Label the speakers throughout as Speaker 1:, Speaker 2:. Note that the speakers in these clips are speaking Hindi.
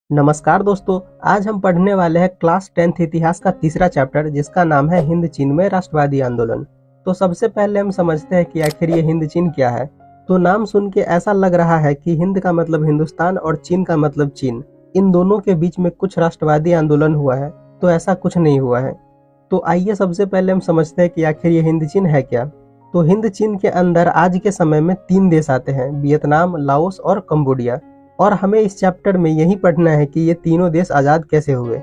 Speaker 1: नमस्कार दोस्तों। आज हम पढ़ने वाले हैं क्लास 10th इतिहास का तीसरा चैप्टर जिसका नाम है हिंद चीन में राष्ट्रवादी आंदोलन। तो सबसे पहले हम समझते हैं कि आखिर ये हिंद चीन क्या है। तो नाम सुन के ऐसा लग रहा है कि हिंद का मतलब हिंदुस्तान और चीन का मतलब चीन, इन दोनों के बीच में कुछ राष्ट्रवादी आंदोलन हुआ है। तो ऐसा कुछ नहीं हुआ है। तो आइए सबसे पहले हम समझते हैं कि आखिर ये हिंद चीन है क्या। तो हिंद चीन के अंदर आज के समय में 3 देश आते हैं, वियतनाम, लाओस और कंबोडिया। और हमें इस चैप्टर में यही पढ़ना है कि ये तीनों देश आज़ाद कैसे हुए।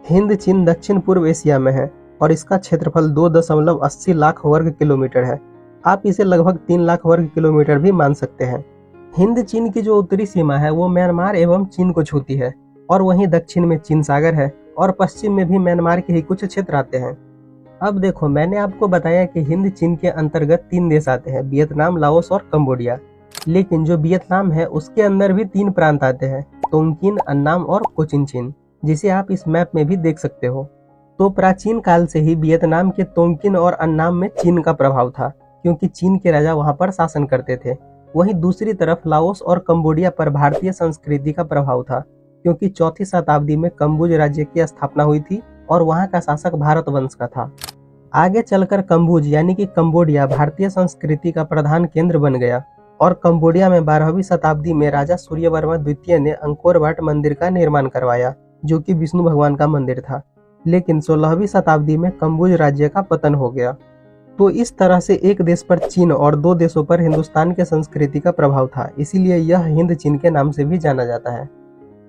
Speaker 1: हिंद चीन दक्षिण पूर्व एशिया में है और इसका क्षेत्रफल 2.80 लाख वर्ग किलोमीटर है। आप इसे लगभग 3 लाख वर्ग किलोमीटर भी मान सकते हैं। हिंद चीन की जो उत्तरी सीमा है वो म्यांमार एवं चीन को छूती है और वहीं दक्षिण में चीन सागर है और पश्चिम में भी म्यांमार के ही कुछ क्षेत्र आते हैं। अब देखो, मैंने आपको बताया कि हिंद चीन के अंतर्गत 3 देश आते हैं, वियतनाम, लाओस और कंबोडिया। लेकिन जो वियतनाम है उसके अंदर भी 3 प्रांत आते हैं, तोंगकिन, अन्नाम और कोचिन, जिसे आप इस मैप में भी देख सकते हो। तो प्राचीन काल से ही वियतनाम के तोंगकिन और अन्नाम में चीन का प्रभाव था, क्योंकि चीन के राजा वहां पर शासन करते थे। वहीं दूसरी तरफ लाओस और कंबोडिया पर भारतीय संस्कृति का प्रभाव था, क्योंकि 4वीं शताब्दी में कंबुज राज्य की स्थापना हुई थी और वहां का शासक भारत वंश का था। आगे चलकर कंबुज यानी कि कंबोडिया भारतीय संस्कृति का प्रधान केंद्र बन गया और कंबोडिया में 12वीं शताब्दी में राजा सूर्यवर्मा द्वितीय ने अंकोर वाट मंदिर का निर्माण करवाया, जो कि विष्णु भगवान का मंदिर था। लेकिन 16वीं शताब्दी में कंबुज राज्य का पतन हो गया। तो इस तरह से एक देश पर चीन और 2 देशों पर हिंदुस्तान के संस्कृति का प्रभाव था, इसीलिए यह हिंद चीन के नाम से भी जाना जाता है।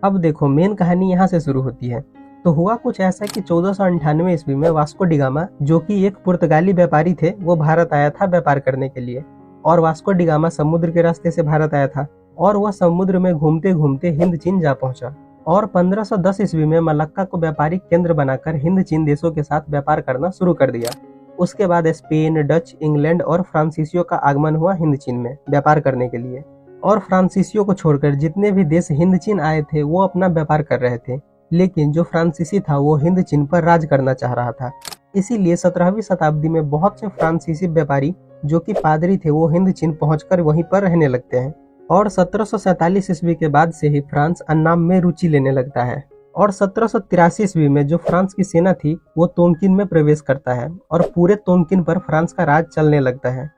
Speaker 1: अब देखो, मेन कहानी यहाँ से शुरू होती है। तो हुआ कुछ ऐसा कि 1498 ईस्वी में वास्को डी गामा, जो कि एक पुर्तगाली व्यापारी थे, वो भारत आया था व्यापार करने के लिए। और वास्को डी गामा समुद्र के रास्ते से भारत आया था और वह समुद्र में घूमते घूमते हिंद चीन जा पहुंचा। और 1510 ईस्वी में मलक्का को व्यापारिक केंद्र बनाकर हिंद चीन देशों के साथ व्यापार करना शुरू कर दिया। उसके बाद स्पेन, डच, इंग्लैंड और फ्रांसीसियों का आगमन हुआ हिंद चीन में व्यापार करने के लिए। और फ्रांसीसियों को छोड़कर जितने भी देश हिंद चीन आए थे वो अपना व्यापार कर रहे थे, लेकिन जो फ्रांसीसी था वो हिंद चीन पर राज करना चाह रहा था। इसीलिए 17वीं शताब्दी में बहुत से फ्रांसीसी व्यापारी जो कि पादरी थे वो हिंद चीन पहुंचकर वहीं पर रहने लगते हैं। और 1747 ईस्वी के बाद से ही फ्रांस अन्नाम में रुचि लेने लगता है। और 1783 ईस्वी में जो फ्रांस की सेना थी वो तोंगकिन में प्रवेश करता है और पूरे तोंगकिन पर फ्रांस का राज चलने लगता है।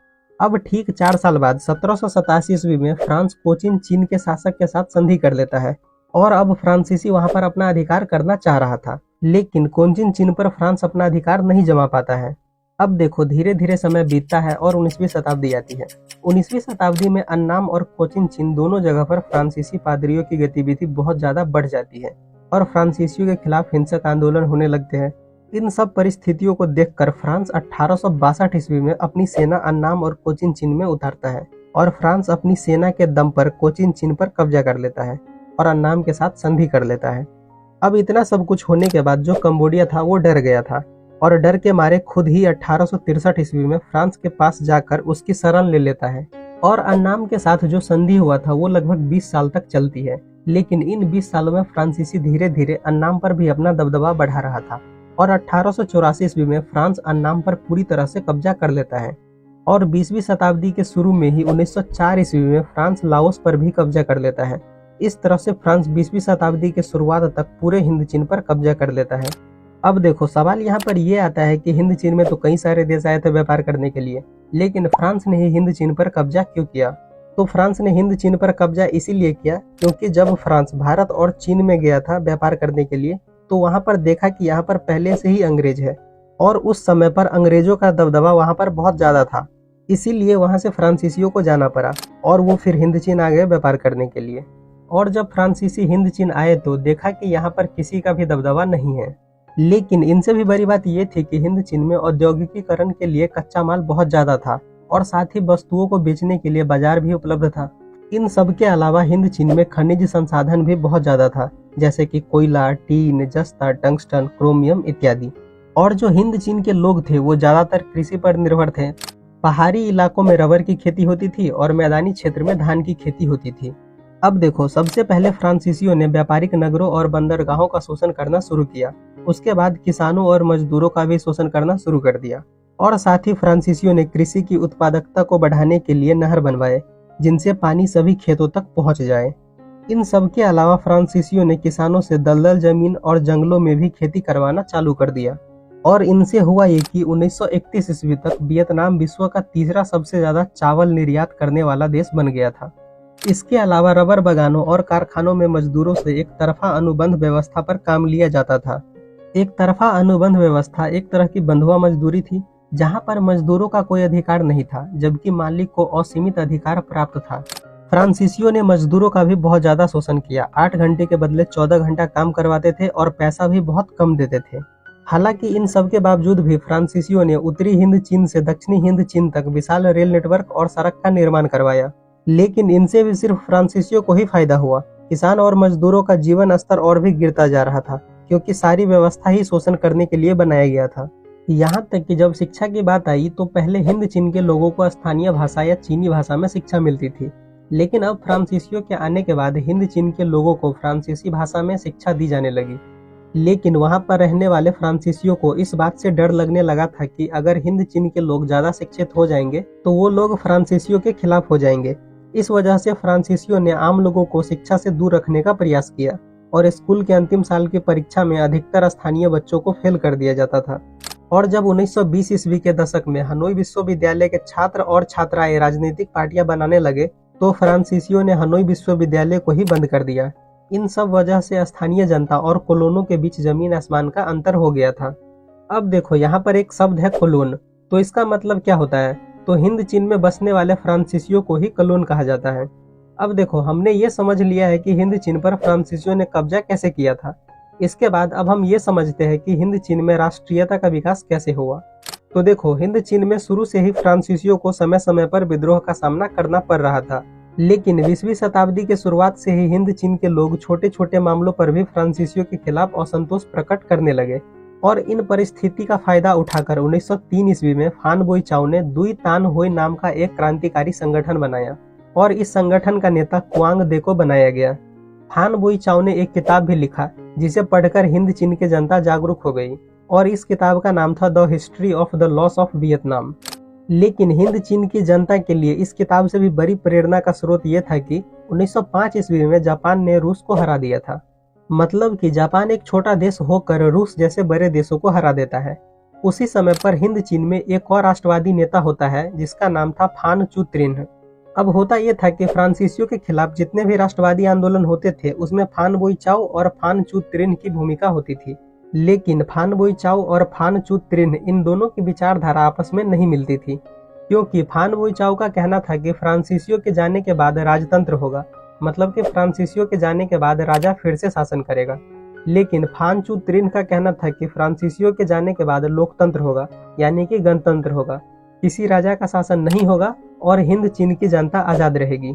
Speaker 1: अब ठीक 4 साल बाद 1787 ईस्वी में फ्रांस कोचिन चीन के शासक के साथ संधि कर लेता है और अब फ्रांसीसी वहां पर अपना अधिकार करना चाह रहा था, लेकिन कोचिन चीन पर फ्रांस अपना अधिकार नहीं जमा पाता है। अब देखो, धीरे धीरे समय बीतता है और 19वीं शताब्दी आती है। 19वीं शताब्दी में अन्नाम और कोचिन चीन दोनों जगह पर फ्रांसीसी पादरियों की गतिविधि बहुत ज्यादा बढ़ जाती है और फ्रांसीसियों के खिलाफ हिंसक आंदोलन होने लगते हैं। इन सब परिस्थितियों को देखकर फ्रांस 1862 ईस्वी में अपनी सेना अन्नाम और कोचिन चीन में उतारता है और फ्रांस अपनी सेना के दम पर कोचिन चीन पर कब्जा कर लेता है और अन्नाम के साथ संधि कर लेता है। अब इतना सब कुछ होने के बाद जो कंबोडिया था वो डर गया था और डर के मारे खुद ही 1863 ईस्वी में फ्रांस के पास जाकर उसकी शरण ले लेता है। और अन्नाम के साथ जो संधि हुआ था वो लगभग 20 साल तक चलती है, लेकिन इन 20 सालों में फ्रांसीसी धीरे धीरे अन्नाम पर भी अपना दबदबा बढ़ा रहा था और 1884 ईस्वी में फ्रांस अन्नाम पर पूरी तरह से कब्जा कर लेता है। और 20वीं शताब्दी के शुरू में ही 1904 ईस्वी में फ्रांस लाओस पर भी कब्जा कर लेता है। इस तरह से फ्रांस 20वीं शताब्दी के शुरुआत तक पूरे हिंद चीन पर कब्जा कर लेता है। अब देखो, सवाल यहाँ पर ये आता है कि हिंद चीन में तो कई सारे देश आए थे व्यापार करने के लिए, लेकिन फ्रांस ने ही हिंद चीन पर कब्जा क्यों किया। तो फ्रांस ने हिंद चीन पर कब्जा इसीलिए किया क्योंकि जब फ्रांस भारत और चीन में गया था व्यापार करने के लिए तो वहां पर देखा कि यहाँ पर पहले से ही अंग्रेज है और उस समय पर अंग्रेजों का दबदबा वहां पर बहुत ज्यादा था। इसीलिए वहां से फ्रांसीसियों को जाना पड़ा और वो फिर हिंद चीन आ गए व्यापार करने के लिए। और जब फ्रांसीसी हिंद चीन आए तो देखा कि यहाँ पर किसी का भी दबदबा नहीं है। लेकिन इनसे भी बड़ी बात यह थी कि हिंद चीन में औद्योगिकीकरण के लिए कच्चा माल बहुत ज्यादा था और साथ ही वस्तुओं को बेचने के लिए बाजार भी उपलब्ध था। इन सब के अलावा हिंद चीन में खनिज संसाधन भी बहुत ज्यादा था, जैसे कि कोयला, टीन, जस्ता, टंगस्टन, क्रोमियम इत्यादि। और जो हिंद चीन के लोग थे वो ज्यादातर कृषि पर निर्भर थे। पहाड़ी इलाकों में रबर की खेती होती थी और मैदानी क्षेत्र में धान की खेती होती थी। अब देखो, सबसे पहले फ्रांसीसियों ने व्यापारिक नगरों और बंदरगाहों का शोषण करना शुरू किया। उसके बाद किसानों और मजदूरों का भी शोषण करना शुरू कर दिया और साथ ही फ्रांसीसियों ने कृषि की उत्पादकता को बढ़ाने के लिए नहर बनवाए जिनसे पानी सभी खेतों तक पहुंच जाए। इन सब के अलावा फ्रांसीसियों ने किसानों से दलदल जमीन और जंगलों में भी खेती करवाना चालू कर दिया और इनसे हुआ ये कि 1931 ईस्वी तक वियतनाम विश्व का तीसरा सबसे ज्यादा चावल निर्यात करने वाला देश बन गया था। इसके अलावा रबर बागानों और कारखानों में मजदूरों से एक तरफा अनुबंध व्यवस्था पर काम लिया जाता था। एक तरफा अनुबंध व्यवस्था एक तरह की बंधुआ मजदूरी थी, जहां पर मजदूरों का कोई अधिकार नहीं था, जबकि मालिक को असीमित अधिकार प्राप्त था। फ्रांसीसियों ने मजदूरों का भी बहुत ज्यादा शोषण किया। 8 घंटे के बदले 14 घंटा काम करवाते थे और पैसा भी बहुत कम देते थे। हालांकि इन सब के बावजूद भी फ्रांसीसियों ने उत्तरी हिंद चीन से दक्षिणी हिंद चीन तक विशाल रेल नेटवर्क और सड़क का निर्माण करवाया, लेकिन इनसे भी सिर्फ फ्रांसीसियों को ही फायदा हुआ। किसान और मजदूरों का जीवन स्तर और भी गिरता जा रहा था, क्योंकि सारी व्यवस्था ही शोषण करने के लिए बनाया गया था। यहाँ तक कि जब शिक्षा की बात आई तो पहले हिंद चीन के लोगों को स्थानीय भाषा या चीनी भाषा में शिक्षा मिलती थी, लेकिन अब फ्रांसीसियों के आने के बाद हिंद चीन के लोगों को फ्रांसीसी भाषा में शिक्षा दी जाने लगी। लेकिन वहां पर रहने वाले फ्रांसीसियों को इस बात से डर लगने लगा था कि अगर हिंद चीन के लोग ज्यादा शिक्षित हो जाएंगे तो वो लोग फ्रांसीसियों के खिलाफ हो जाएंगे। इस वजह से फ्रांसीसियों ने आम लोगों को शिक्षा से दूर रखने का प्रयास किया और स्कूल के अंतिम साल की परीक्षा में अधिकतर स्थानीय बच्चों को फेल कर दिया जाता था। और जब 1920 ईस्वी के दशक में हनोई विश्वविद्यालय के छात्र और छात्राएं राजनीतिक पार्टियां बनाने लगे तो फ्रांसीसियों ने हनोई विश्वविद्यालय को ही बंद कर दिया। इन सब वजह से स्थानीय जनता और कोलोनों के बीच जमीन आसमान का अंतर हो गया था। अब देखो, यहाँ पर एक शब्द है कोलोन, तो इसका मतलब क्या होता है? तो हिंद चीन में बसने वाले फ्रांसीसियों को ही कोलोन कहा जाता है। अब देखो, हमने ये समझ लिया है कि हिंद चीन पर फ्रांसीसियों ने कब्जा कैसे किया था। इसके बाद अब हम ये समझते हैं कि हिंद चीन में राष्ट्रीयता का विकास कैसे हुआ। तो देखो, हिंद चीन में शुरू से ही फ्रांसीसियों को समय समय पर विद्रोह का सामना करना पड़ रहा था, लेकिन 20वीं शताब्दी के शुरुआत से ही हिंद चीन के लोग छोटे छोटे मामलों पर भी फ्रांसीसियों के खिलाफ असंतोष प्रकट करने लगे और इन परिस्थिति का फायदा उठाकर 1903 ईस्वी में फान बोई चाओ ने दुई तान होई नाम का एक क्रांतिकारी संगठन बनाया और इस संगठन का नेता कुआंग दे को बनाया गया। फान बोई चाओ ने एक किताब भी लिखा जिसे पढ़कर हिंद चीन की जनता जागरूक हो गई और इस किताब का नाम था the history of the loss of Vietnam. लेकिन हिंद चीन की जनता के लिए इस किताब से भी बड़ी प्रेरणा का स्रोत यह था कि 1905 ईस्वी में जापान ने रूस को हरा दिया था। मतलब कि जापान एक छोटा देश होकर रूस जैसे बड़े देशों को हरा देता है। उसी समय पर हिंद चीन में एक और राष्ट्रवादी नेता होता है जिसका नाम था फान चू त्रिन। अब होता यह था कि फ्रांसीसियों के खिलाफ जितने भी राष्ट्रवादी आंदोलन होते थे उसमें फान बोई चाओ और फान चू त्रिन की भूमिका होती थी। लेकिन फान बोई चाओ और फान चू त्रिन इन दोनों की विचारधारा आपस में नहीं मिलती थी, क्योंकि फान बोई चाओ का कहना था कि फ्रांसीसियों के जाने के बाद राजतंत्र होगा, मतलब कि फ्रांसीसियों के जाने के बाद राजा फिर से शासन करेगा। लेकिन फान चू त्रिन का कहना था कि फ्रांसीसियों के जाने के बाद लोकतंत्र होगा, यानी कि गणतंत्र होगा, किसी राजा का शासन नहीं होगा और हिंद चीन की जनता आजाद रहेगी।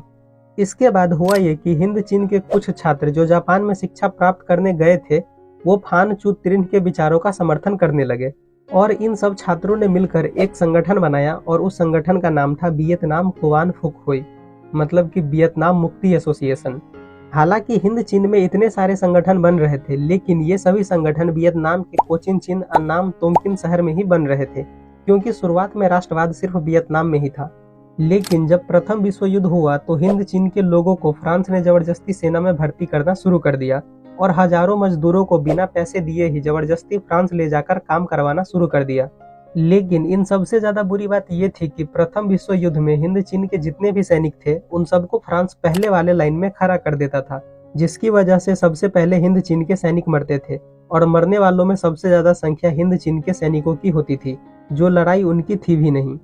Speaker 1: इसके बाद हुआ ये कि हिंद चीन के कुछ छात्र जो जापान में शिक्षा प्राप्त करने गए थे वो फान चू त्रिन के विचारों का समर्थन करने लगे और इन सब छात्रों ने मिलकर एक संगठन बनाया और उस संगठन का नाम था वियतनाम कुआन फुक हुई, मतलब कि वियतनाम मुक्ति एसोसिएशन। हालांकि हिंद चीन में इतने सारे संगठन बन रहे थे, लेकिन ये सभी संगठन वियतनाम के कोचिन चिन अन्नाम तोमकिन शहर में ही बन रहे थे, क्योंकि शुरुआत में राष्ट्रवाद सिर्फ वियतनाम में ही था। लेकिन जब प्रथम विश्व युद्ध हुआ तो हिंद चीन के लोगों को फ्रांस ने जबरदस्ती सेना में भर्ती करना शुरू कर दिया और हजारों मजदूरों को बिना पैसे दिए ही जबरदस्ती फ्रांस ले जाकर काम करवाना शुरू कर दिया। लेकिन इन सबसे ज्यादा बुरी बात यह थी कि प्रथम विश्व युद्ध में हिंद चीन के जितने भी सैनिक थे उन सबको फ्रांस पहले वाले लाइन में खड़ा कर देता था, जिसकी वजह से सबसे पहले हिंद चीन के सैनिक मरते थे और मरने वालों में सबसे ज्यादा संख्या हिंद चीन के सैनिकों की होती थी, जो लड़ाई उनकी थी भी नहीं।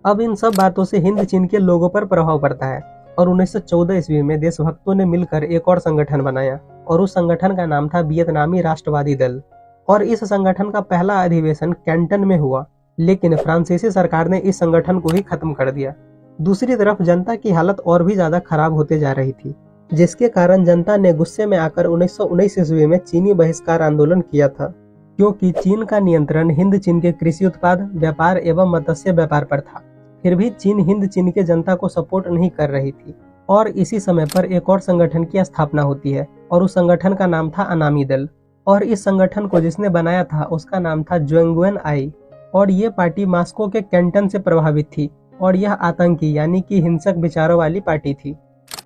Speaker 1: अब इन सब बातों से हिंद चीन के लोगों पर प्रभाव पड़ता है और 1914 ईस्वी में देशभक्तों ने मिलकर एक और संगठन बनाया और उस संगठन का नाम था वियतनामी राष्ट्रवादी दल और इस संगठन का पहला अधिवेशन कैंटन में हुआ, लेकिन फ्रांसीसी सरकार ने इस संगठन को ही खत्म कर दिया। दूसरी तरफ जनता की हालत और भी ज्यादा खराब होते जा रही थी, जिसके कारण जनता ने गुस्से में आकर 1919 ईस्वी में चीनी बहिष्कार आंदोलन किया था, क्योंकि चीन का नियंत्रण हिंद चीन के कृषि उत्पाद, व्यापार एवं मत्स्य व्यापार पर था। फिर भी चीन हिंद चीन के जनता को सपोर्ट नहीं कर रही थी और इसी समय पर एक और संगठन की स्थापना होती है और उस संगठन का नाम था अनामी दल और इस संगठन को जिसने बनाया था उसका नाम था ज़ुएंगुएन आई और ये पार्टी मास्को के कैंटन से प्रभावित थी और यह आतंकी यानी कि हिंसक विचारों वाली पार्टी थी।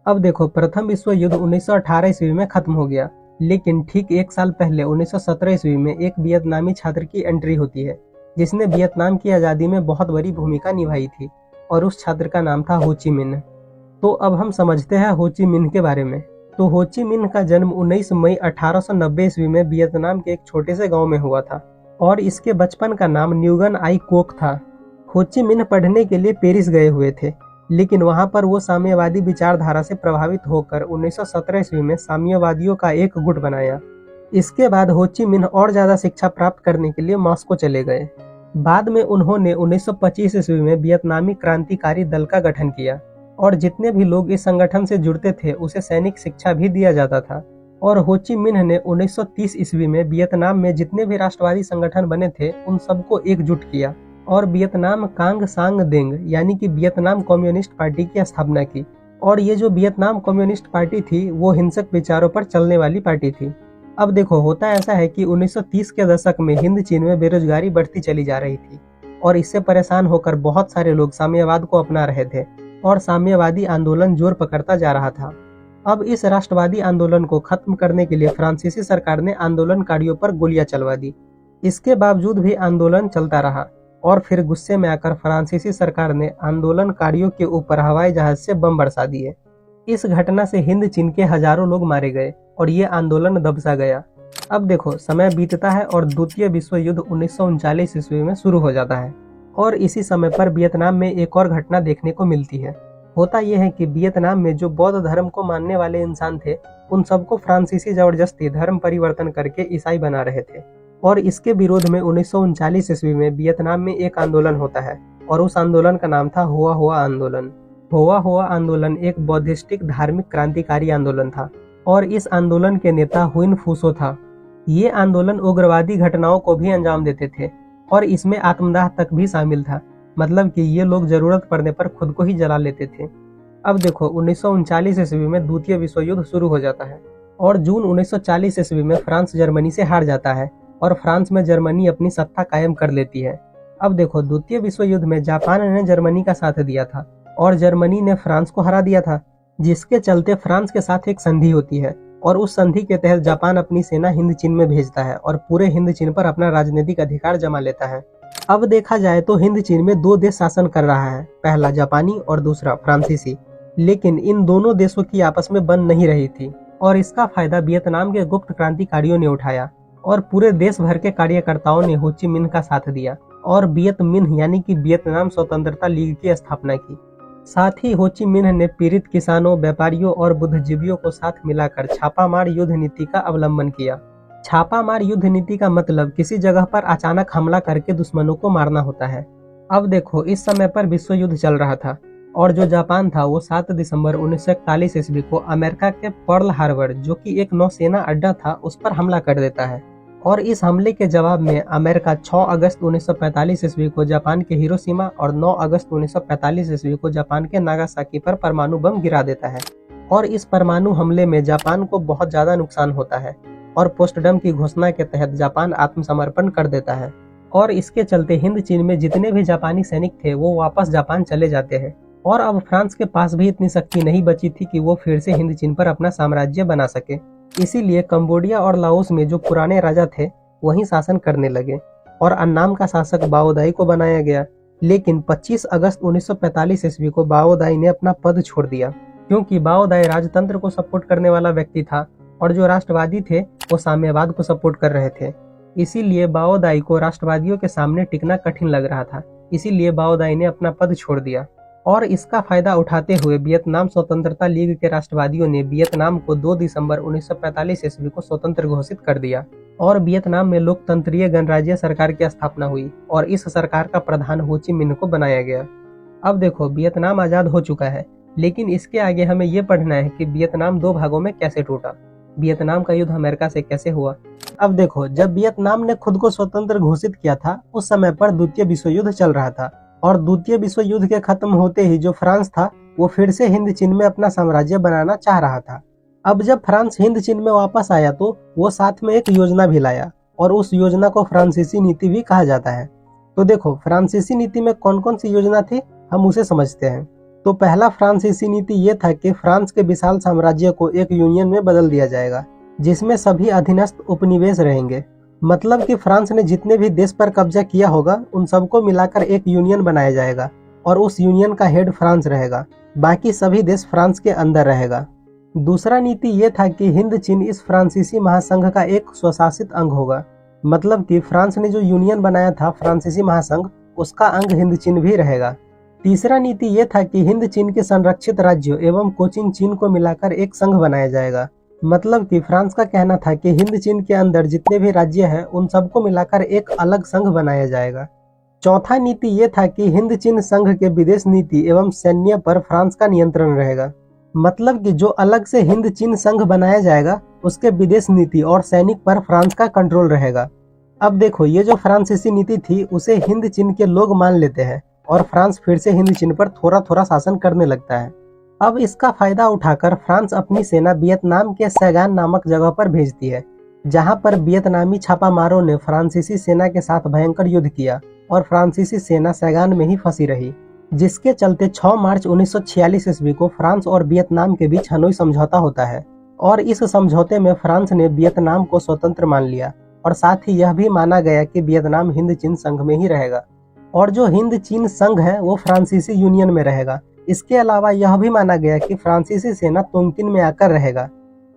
Speaker 1: अब देखो, प्रथम विश्व युद्ध 1918 ईस्वी में खत्म हो गया, लेकिन ठीक एक साल पहले 1917 ईस्वी में एक वियतनामी छात्र की एंट्री होती है जिसने वियतनाम की आज़ादी में बहुत बड़ी भूमिका निभाई थी, और उस छात्र का नाम था हो ची मिन्ह। तो अब हम समझते हैं हो ची मिन्ह के बारे में। तो हो ची मिन्ह का जन्म 19 मई 1890 ईस्वी में वियतनाम के एक छोटे से गांव में हुआ था, और इसके बचपन का नाम न्यूगन आई कोक था। हो ची मिन्ह पढ़ने के लिए पेरिस गए हुए थे, लेकिन वहां पर वो साम्यवादी विचारधारा से प्रभावित होकर 1917 ईस्वी में साम्यवादियों का एक गुट बनाया। इसके बाद हो ची मिन्ह और ज्यादा शिक्षा प्राप्त करने के लिए मॉस्को चले गए। बाद में उन्होंने 1925 ईस्वी में वियतनामी क्रांतिकारी दल का गठन किया, और जितने भी लोग इस संगठन से जुड़ते थे उसे सैनिक शिक्षा भी दिया जाता था। और हो ची मिन्ह ने 1930 ईस्वी में वियतनाम में जितने भी राष्ट्रवादी संगठन बने थे उन सबको एकजुट किया और वियतनाम कांग सांग देंग यानी कि वियतनाम कम्युनिस्ट पार्टी की स्थापना की। और ये जो वियतनाम कम्युनिस्ट पार्टी थी वो हिंसक विचारों पर चलने वाली पार्टी थी। अब देखो, होता ऐसा है कि 1930 के दशक में हिंद चीन में बेरोजगारी बढ़ती चली जा रही थी, और इससे परेशान होकर बहुत सारे लोग साम्यवाद को अपना रहे थे, और साम्यवादी आंदोलन जोर पकड़ता जा रहा था। अब इस राष्ट्रवादी आंदोलन को खत्म करने के लिए फ्रांसीसी सरकार ने आंदोलनकारियों पर गोलियां चलवा दी। इसके बावजूद भी आंदोलन चलता रहा, और फिर गुस्से में आकर फ्रांसीसी सरकार ने आंदोलनकारियों के ऊपर हवाई जहाज से बम बरसा दिए। इस घटना से हिंद चीन के हजारों लोग मारे गए और ये आंदोलन दबसा गया। अब देखो, समय बीतता है और द्वितीय विश्व युद्ध 1939 ईस्वी में शुरू हो जाता है, और इसी समय पर वियतनाम में एक और घटना देखने को मिलती है। होता यह है कि वियतनाम में जो बौद्ध धर्म को मानने वाले इंसान थे उन सबको फ्रांसीसी जबरदस्ती धर्म परिवर्तन करके ईसाई बना रहे थे, और इसके विरोध में 1939 ईस्वी में वियतनाम में एक आंदोलन होता है, और उस आंदोलन का नाम था हुआ हुआ आंदोलन। हुआ हुआ आंदोलन एक बौद्धिस्टिक धार्मिक क्रांतिकारी आंदोलन था, और इस आंदोलन के नेता हुइन फूसो था। ये आंदोलन उग्रवादी घटनाओं को भी अंजाम देते थे, और इसमें आत्मदाह तक भी शामिल था, मतलब कि ये लोग जरूरत पड़ने पर खुद को ही जला लेते थे। अब देखो, 1939 ईस्वी में द्वितीय विश्व युद्ध शुरू हो जाता है, और जून 1940 ईस्वी में फ्रांस जर्मनी से हार जाता है, और फ्रांस में जर्मनी अपनी सत्ता कायम कर लेती है। अब देखो, द्वितीय विश्व युद्ध में जापान ने जर्मनी का साथ दिया था, और जर्मनी ने फ्रांस को हरा दिया था, जिसके चलते फ्रांस के साथ एक संधि होती है, और उस संधि के तहत जापान अपनी सेना हिंद चीन में भेजता है और पूरे हिंद चीन पर अपना राजनीतिक अधिकार जमा लेता है। अब देखा जाए तो हिंद चीन में दो देश शासन कर रहा है, पहला जापानी और दूसरा फ्रांसीसी, लेकिन इन दोनों देशों की आपस में बन नहीं रही थी, और इसका फायदा वियतनाम के गुप्त क्रांतिकारियों ने उठाया, और पूरे देश भर के कार्यकर्ताओं ने हो ची मिन्ह का साथ दिया और वियत मिन्ह यानी कि वियतनाम स्वतंत्रता लीग की स्थापना की। साथ ही हो ची मिन्ह ने पीड़ित किसानों, व्यापारियों और बुद्धिजीवियों को साथ मिलाकर छापामार युद्ध नीति का अवलंबन किया। छापामार युद्ध नीति का मतलब किसी जगह पर अचानक हमला करके दुश्मनों को मारना होता है। अब देखो, इस समय पर विश्व युद्ध चल रहा था, और जो जापान था वो 7 दिसंबर 1941 ईस्वी को अमेरिका के पर्ल हार्बर, जो कि एक नौसेना अड्डा था, उस पर हमला कर देता है। और इस हमले के जवाब में अमेरिका 6 अगस्त 1945 ईस्वी को जापान के हिरोशिमा और 9 अगस्त 1945 ईस्वी को जापान के नागासाकी पर परमाणु बम गिरा देता है। और इस परमाणु हमले में जापान को बहुत ज्यादा नुकसान होता है, और पोस्टडम की घोषणा के तहत जापान आत्मसमर्पण कर देता है, और इसके चलते हिंद चीन में जितने भी जापानी सैनिक थे वो वापस जापान चले जाते हैं। और अब फ्रांस के पास भी इतनी शक्ति नहीं बची थी कि वो फिर से हिंद चीन पर अपना साम्राज्य बना सके। इसीलिए कंबोडिया और लाओस में जो पुराने राजा थे वही शासन करने लगे, और अन्नाम का शासक बाओदाई को बनाया गया। लेकिन 25 अगस्त 1945 ईस्वी को बाओदाई ने अपना पद छोड़ दिया, क्योंकि बाओदाई राजतंत्र को सपोर्ट करने वाला व्यक्ति था, और जो राष्ट्रवादी थे वो साम्यवाद को सपोर्ट कर रहे थे। इसीलिए बाओदाई को राष्ट्रवादियों के सामने टिकना कठिन लग रहा था, इसीलिए बाओदाई ने अपना पद छोड़ दिया। और इसका फायदा उठाते हुए वियतनाम स्वतंत्रता लीग के राष्ट्रवादियों ने वियतनाम को 2 दिसंबर 1945 ईस्वी को स्वतंत्र घोषित कर दिया, और वियतनाम में लोकतंत्रीय गणराज्य सरकार की स्थापना हुई, और इस सरकार का प्रधान हो ची मिन्ह को बनाया गया। अब देखो, वियतनाम आजाद हो चुका है, लेकिन इसके आगे हमें ये पढ़ना है कि वियतनाम 2 भागों में कैसे टूटा, वियतनाम का युद्ध अमेरिका से कैसे हुआ। अब देखो, जब वियतनाम ने खुद को स्वतंत्र घोषित किया था उस समय पर द्वितीय विश्व युद्ध चल रहा था, और द्वितीय विश्व युद्ध के खत्म होते ही जो फ्रांस था वो फिर से हिंद चीन में अपना साम्राज्य बनाना चाह रहा था। अब जब फ्रांस हिंद चीन में वापस आया तो वो साथ में एक योजना भी लाया, और उस योजना को फ्रांसीसी नीति भी कहा जाता है। तो देखो, फ्रांसीसी नीति में कौन कौन सी योजना थी हम उसे समझते हैं। तो पहला फ्रांसीसी नीति ये था कि फ्रांस के विशाल साम्राज्य को एक यूनियन में बदल दिया जाएगा, जिसमें सभी अधीनस्थ उपनिवेश रहेंगे। मतलब कि फ्रांस ने जितने भी देश पर कब्जा किया होगा उन सबको मिलाकर एक यूनियन बनाया जाएगा और उस यूनियन का हेड फ्रांस रहेगा, बाकी सभी देश फ्रांस के अंदर रहेगा। दूसरा नीति ये था कि हिंद चीन इस फ्रांसीसी महासंघ का एक स्वशासित अंग होगा। मतलब कि फ्रांस ने जो यूनियन बनाया था फ्रांसीसी महासंघ, उसका अंग हिंद चीन भी रहेगा। तीसरा नीति ये था कि हिंद चीन के संरक्षित राज्यों एवं कोचिन चीन को मिलाकर एक संघ बनाया जाएगा। मतलब कि फ्रांस का कहना था कि हिंद चीन के अंदर जितने भी राज्य हैं उन सबको मिलाकर एक अलग संघ बनाया जाएगा। चौथा नीति ये था कि हिंद चीन संघ के विदेश नीति एवं सैन्य पर फ्रांस का नियंत्रण रहेगा। मतलब कि जो अलग से हिंद चीन संघ बनाया जाएगा उसके विदेश नीति और सैनिक पर फ्रांस का कंट्रोल रहेगा। अब देखो, ये जो फ्रांसीसी नीति थी उसे हिंद चीन के लोग मान लेते हैं और फ्रांस फिर से हिंद चीन पर थोड़ा थोड़ा शासन करने लगता है। अब इसका फायदा उठाकर फ्रांस अपनी सेना वियतनाम के सैगान नामक जगह पर भेजती है, जहां पर वियतनामी छापामारों ने फ्रांसीसी सेना के साथ भयंकर युद्ध किया और फ्रांसीसी सेना सैगान में ही फंसी रही, जिसके चलते 6 मार्च 1946 ईस्वी को फ्रांस और वियतनाम के बीच हनोई समझौता होता है। और इस समझौते में फ्रांस ने वियतनाम को स्वतंत्र मान लिया और साथ ही यह भी माना गया कि वियतनाम हिंद चीन संघ में ही रहेगा और जो हिंद चीन संघ है वो फ्रांसीसी यूनियन में रहेगा। इसके अलावा यह भी माना गया कि फ्रांसीसी सेना तोंगकिन में आकर रहेगा।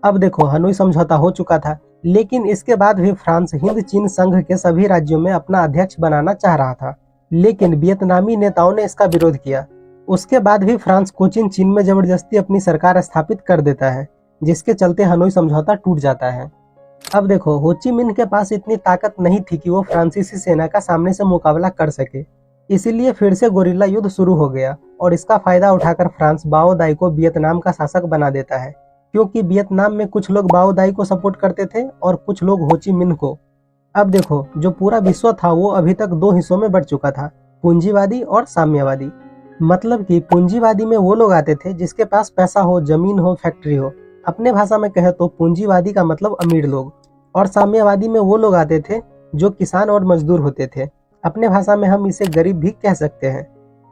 Speaker 1: अब देखो, हनोई समझौता हो चुका था, लेकिन इसके बाद भी फ्रांस हिंद चीन संघ के सभी राज्यों में अपना अध्यक्ष बनाना चाह रहा था, लेकिन वियतनामी नेताओं ने इसका विरोध किया। उसके बाद भी फ्रांस कोचिन चीन में जबरदस्ती अपनी सरकार स्थापित कर देता है, जिसके चलते हनोई समझौता टूट जाता है। अब देखो, हो ची मिन्ह के पास इतनी ताकत नहीं थी कि वो फ्रांसीसी सेना का सामने से मुकाबला कर सके, इसीलिए फिर से गोरिल्ला युद्ध शुरू हो गया और इसका फायदा उठाकर फ्रांस बाओ दाई को वियतनाम का शासक बना देता है, क्योंकि वियतनाम में कुछ लोग बाओ दाई को सपोर्ट करते थे और कुछ लोग हो ची मिन्ह को। अब देखो, जो पूरा विश्व था वो अभी तक 2 हिस्सों में बढ़ चुका था, पूंजीवादी और साम्यवादी। मतलब कि पूंजीवादी में वो लोग आते थे जिसके पास पैसा हो, जमीन हो, फैक्ट्री हो। अपने भाषा में कहे तो पूंजीवादी का मतलब अमीर लोग। और साम्यवादी में वो लोग आते थे जो किसान और मजदूर होते थे। अपने भाषा में हम इसे गरीब भी कह सकते हैं।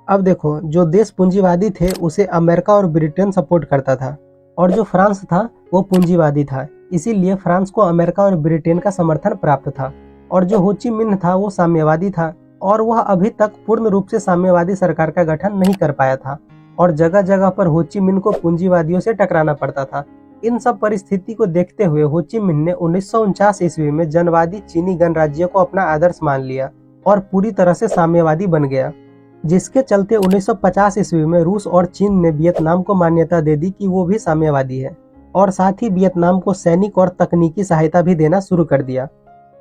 Speaker 1: अब देखो, जो देश पूंजीवादी थे उसे अमेरिका और ब्रिटेन सपोर्ट करता था और जो फ्रांस था वो पूंजीवादी था, इसीलिए फ्रांस को अमेरिका और ब्रिटेन का समर्थन प्राप्त था। और जो हो ची मिन्ह था वो साम्यवादी था और वह अभी तक पूर्ण रूप से साम्यवादी सरकार का गठन नहीं कर पाया था और जगह जगह पर हो ची मिन्ह को पूंजीवादियों से टकराना पड़ता था। इन सब परिस्थिति को देखते हुए हो ची मिन्ह ने 1949 ईस्वी में जनवादी चीनी गणराज्य को अपना आदर्श मान लिया और पूरी तरह से साम्यवादी बन गया, जिसके चलते 1950 ईस्वी में रूस और चीन ने वियतनाम को मान्यता दे दी कि वो भी साम्यवादी है और साथ ही वियतनाम को सैनिक और तकनीकी सहायता भी देना शुरू कर दिया।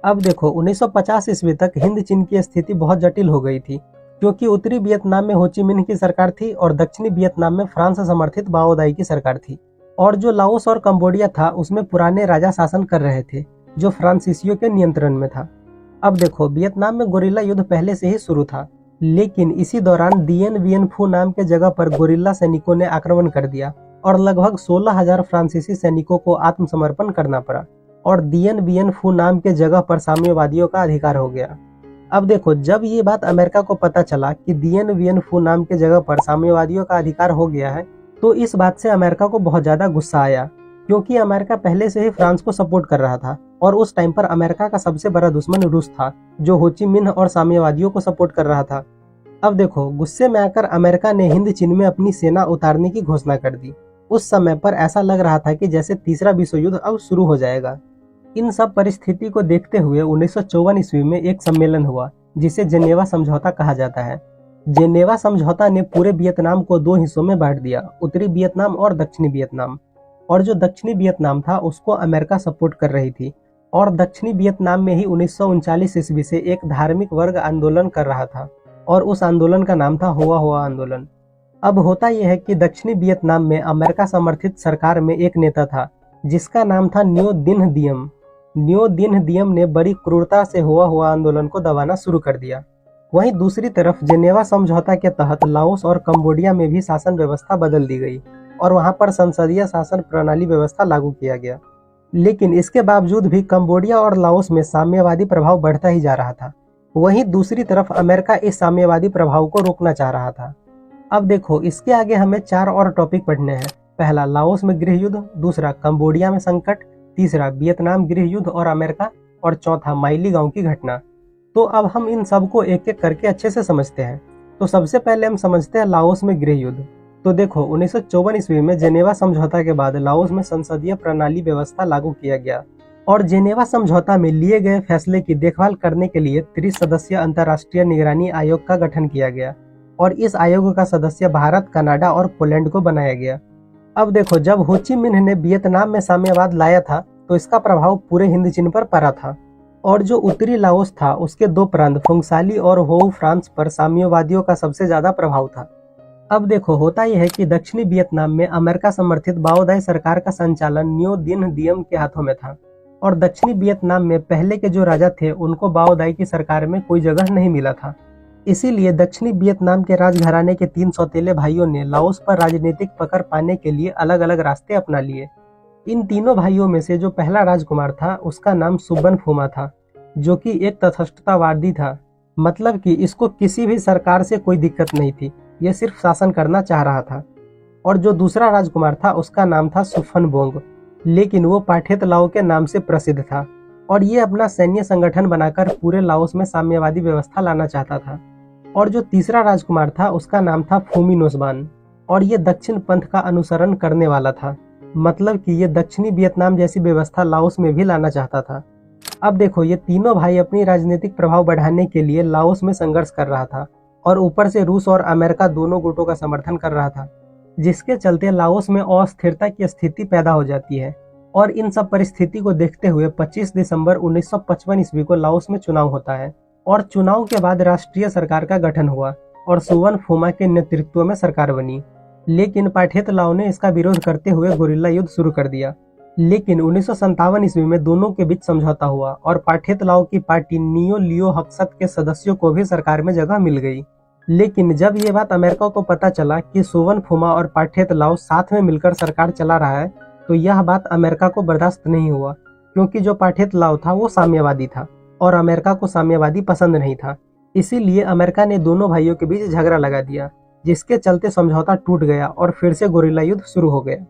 Speaker 1: अब देखो, 1950 ईस्वी तक हिंद चीन की स्थिति बहुत जटिल हो गई थी, क्योंकि उत्तरी वियतनाम में हो ची मिन्ह की सरकार थी और दक्षिणी वियतनाम में फ्रांस समर्थित बाओ दाई की सरकार थी। और जो लाओस और कंबोडिया था उसमें पुराने राजा शासन कर रहे थे जो फ्रांसीसियों के नियंत्रण में था। अब देखो, वियतनाम में गोरिल्ला युद्ध पहले से ही शुरू था, लेकिन इसी दौरान दिएन वियन फू नाम के जगह पर गोरिल्ला सैनिकों ने आक्रमण कर दिया और लगभग 16,000 फ्रांसीसी सैनिकों को आत्मसमर्पण करना पड़ा और दिएन वियन फू नाम के जगह पर साम्यवादियों का अधिकार हो गया। अब देखो, जब ये बात अमेरिका को पता चला कि दिएन वियन फू नाम के जगह पर साम्यवादियों का अधिकार हो गया है, तो इस बात से अमेरिका को बहुत ज्यादा गुस्सा आया, क्योंकि अमेरिका पहले से ही फ्रांस को सपोर्ट कर रहा था और उस टाइम पर अमेरिका का सबसे बड़ा दुश्मन रूस था, जो हो ची मिन्ह और साम्यवादियों को सपोर्ट कर रहा था। अब देखो, गुस्से में आकर अमेरिका ने हिंद चीन में अपनी सेना उतारने की घोषणा कर दी। उस समय पर ऐसा लग रहा था कि जैसे तीसरा विश्व युद्ध अब शुरू हो जाएगा। इन सब परिस्थिति को देखते हुए 1954 ईस्वी में एक सम्मेलन हुआ जिसे जेनेवा समझौता कहा जाता है। जेनेवा समझौता ने पूरे वियतनाम को 2 हिस्सों में बांट दिया, उत्तरी वियतनाम और दक्षिणी वियतनाम। और जो दक्षिणी वियतनाम था उसको अमेरिका सपोर्ट कर रही थी और दक्षिणी वियतनाम में ही 1939 ईस्वी से एक धार्मिक वर्ग आंदोलन कर रहा था और उस आंदोलन का नाम था हुआ हुआ आंदोलन। अब होता यह है कि दक्षिणी वियतनाम में अमेरिका समर्थित सरकार में एक नेता था जिसका नाम था न्यो दिन्ह दियम। न्यो दिन्ह दियम ने बड़ी क्रूरता से हुआ आंदोलन को दबाना शुरू कर दिया। वहीं दूसरी तरफ जेनेवा समझौता के तहत लाओस और कंबोडिया में भी शासन व्यवस्था बदल दी गई और वहां पर संसदीय शासन प्रणाली व्यवस्था लागू किया गया। लेकिन इसके बावजूद भी कंबोडिया और लाओस में साम्यवादी प्रभाव बढ़ता ही जा रहा था। वहीं दूसरी तरफ अमेरिका इस साम्यवादी प्रभाव को रोकना चाह रहा था। अब देखो, इसके आगे हमें 4 और टॉपिक पढ़ने हैं। पहला लाओस में गृह युद्ध, दूसरा कंबोडिया में संकट, तीसरा वियतनाम गृह युद्ध और अमेरिका, और चौथा माइली गांव की घटना। तो अब हम इन सबको एक एक करके अच्छे से समझते हैं। तो सबसे पहले हम समझते हैं लाओस में गृह युद्ध। तो देखो, 1954 ईस्वी में जेनेवा समझौता के बाद लाओस में संसदीय प्रणाली व्यवस्था लागू किया गया और जेनेवा समझौता में लिए गए फैसले की देखभाल करने के लिए 30 सदस्यीय अंतर्राष्ट्रीय निगरानी आयोग का गठन किया गया और इस आयोग का सदस्य भारत, कनाडा और पोलैंड को बनाया गया। अब देखो, जब हो ची मिन्ह ने वियतनाम में साम्यवाद लाया था तो इसका प्रभाव पूरे हिंद चीन पर पड़ा था और जो उत्तरी लाओस था उसके 2 प्रांत फोंगसाली और होउ फ्रांस पर साम्यवादियों का सबसे ज्यादा प्रभाव था। अब देखो, होता यह है कि दक्षिणी वियतनाम में अमेरिका समर्थित बाओदाई सरकार का संचालन न्यो दिन दियम के हाथों में था और दक्षिणी वियतनाम में पहले के जो राजा थे उनको बाओदाई की सरकार में कोई जगह नहीं मिला था। इसीलिए दक्षिणी वियतनाम के राजघराने के 3 सौतेले भाइयों ने लाओस पर राजनीतिक पकड़ पाने के लिए अलग अलग रास्ते अपना लिए। इन तीनों भाइयों में से जो पहला राजकुमार था उसका नाम सुबन फुमा था, जो कि एक तटस्थतावादी था। मतलब कि इसको किसी भी सरकार से कोई दिक्कत नहीं थी, ये सिर्फ शासन करना चाह रहा था। और जो दूसरा राजकुमार था उसका नाम था सुफन बोंग, लेकिन वो पाठेत लाओ के नाम से प्रसिद्ध था और ये अपना सैन्य संगठन बनाकर पूरे लाओस में साम्यवादी व्यवस्था लाना चाहता था। और जो तीसरा राजकुमार था उसका नाम था फूमी नोसबान और ये दक्षिण पंथ का अनुसरण करने वाला था। मतलब कि ये दक्षिणी वियतनाम जैसी व्यवस्था लाओस में भी लाना चाहता था। अब देखो, ये तीनों भाई अपनी राजनीतिक प्रभाव बढ़ाने के लिए लाओस में संघर्ष कर रहा था और ऊपर से रूस और अमेरिका दोनों गुटों का समर्थन कर रहा था, जिसके चलते लाओस में अस्थिरता की स्थिति पैदा हो जाती है। और इन सब परिस्थिति को देखते हुए 25 दिसंबर 1955 ईस्वी को लाओस में चुनाव होता है और चुनाव के बाद राष्ट्रीय सरकार का गठन हुआ और सुवन फुमा के नेतृत्व में सरकार बनी। लेकिन पाठेत लाओ ने इसका विरोध करते हुए गुरिल्ला युद्ध शुरू कर दिया। लेकिन 1957 ईस्वी में दोनों के बीच समझौता हुआ और पाठेत लाओ की पार्टी नियो लियो हक्सत के सदस्यों को भी सरकार में जगह मिल गई। लेकिन जब ये बात अमेरिका को पता चला कि सुवन फुमा और पाठेत लाओ साथ में मिलकर सरकार चला रहा है, तो यह बात अमेरिका को बर्दाश्त नहीं हुआ, क्योंकि जो पाठेत लाओ था वो साम्यवादी था और अमेरिका को साम्यवादी पसंद नहीं था। इसीलिए अमेरिका ने दोनों भाइयों के बीच झगड़ा लगा दिया, जिसके चलते समझौता टूट गया और फिर से गुरिल्ला युद्ध शुरू हो गया।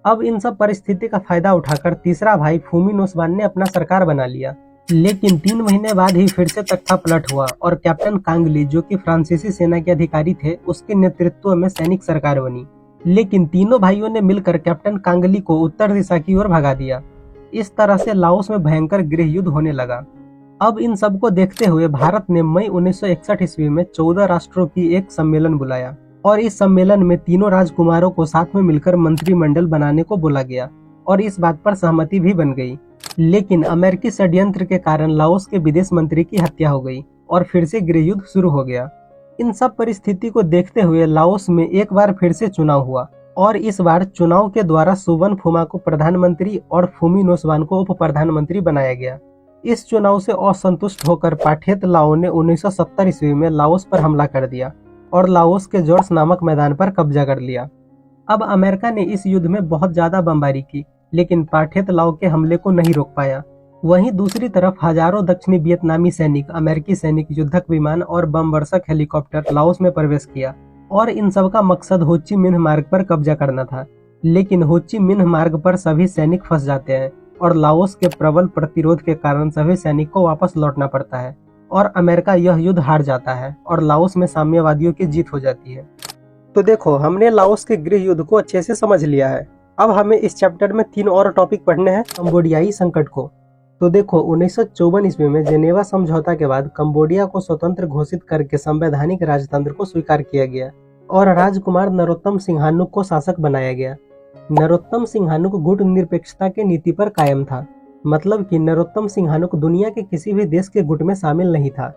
Speaker 1: अब इन सब परिस्थिति का फायदा उठाकर तीसरा भाई फूमी नोसबान ने अपना सरकार बना लिया। लेकिन 3 महीने बाद ही फिर से तख्ता पलट हुआ और कैप्टन कांगली, जो कि फ्रांसीसी सेना के अधिकारी थे, उसके नेतृत्व में सैनिक सरकार बनी। लेकिन तीनों भाइयों ने मिलकर कैप्टन कांगली को उत्तर दिशा की ओर भगा दिया। इस तरह से लाओस में भयंकर गृह युद्ध होने लगा। अब इन सब को देखते हुए भारत ने मई 1961 ईस्वी में 14 राष्ट्रों की एक सम्मेलन बुलाया और इस सम्मेलन में तीनों राजकुमारों को साथ में मिलकर मंत्रिमंडल बनाने को बोला गया और इस बात पर सहमति भी बन गई। लेकिन अमेरिकी षड्यंत्र के कारण लाओस के विदेश मंत्री की हत्या हो गई और फिर से गृह युद्ध शुरू हो गया। इन सब परिस्थिति को देखते हुए लाओस में एक बार फिर से चुनाव हुआ और इस बार चुनाव के द्वारा सुवन फुमा को प्रधानमंत्री और फूमी नोसबान को उप प्रधानमंत्री बनाया गया। इस चुनाव से असंतुष्ट होकर पाठेत लाओ ने 1970 ईस्वी में लाओस पर हमला कर दिया और लाओस के जॉर्ज नामक मैदान पर कब्जा कर लिया। अब अमेरिका ने इस युद्ध में बहुत ज्यादा बमबारी की, लेकिन पाठेत लाओ के हमले को नहीं रोक पाया। वहीं दूसरी तरफ हजारों दक्षिणी वियतनामी सैनिक, अमेरिकी सैनिक, युद्धक विमान और बम वर्षक हेलीकॉप्टर लाओस में प्रवेश किया और इन सब का मकसद हो ची मिन्ह मार्ग पर कब्जा करना था। लेकिन हो ची मिन्ह मार्ग पर सभी सैनिक फंस जाते हैं और लाओस के प्रबल प्रतिरोध के कारण सभी सैनिक को वापस लौटना पड़ता है और अमेरिका यह युद्ध हार जाता है और लाओस में साम्यवादियों की जीत हो जाती है। तो देखो, हमने लाओस के गृह युद्ध को अच्छे से समझ लिया है। अब हमें इस चैप्टर में 3 और टॉपिक पढ़ने हैं कंबोडियाई संकट को। तो देखो, 1954 ईस्वी में जेनेवा समझौता के बाद कंबोडिया को स्वतंत्र घोषित करके संवैधानिक राजतंत्र को स्वीकार किया गया और राजकुमार नरोत्तम सिंहानुक को शासक बनाया गया। नरोत्तम सिंहानुक गुट निरपेक्षता के नीति पर कायम था। मतलब कि नरोत्तम सिंहानुक दुनिया के किसी भी देश के गुट में शामिल नहीं था।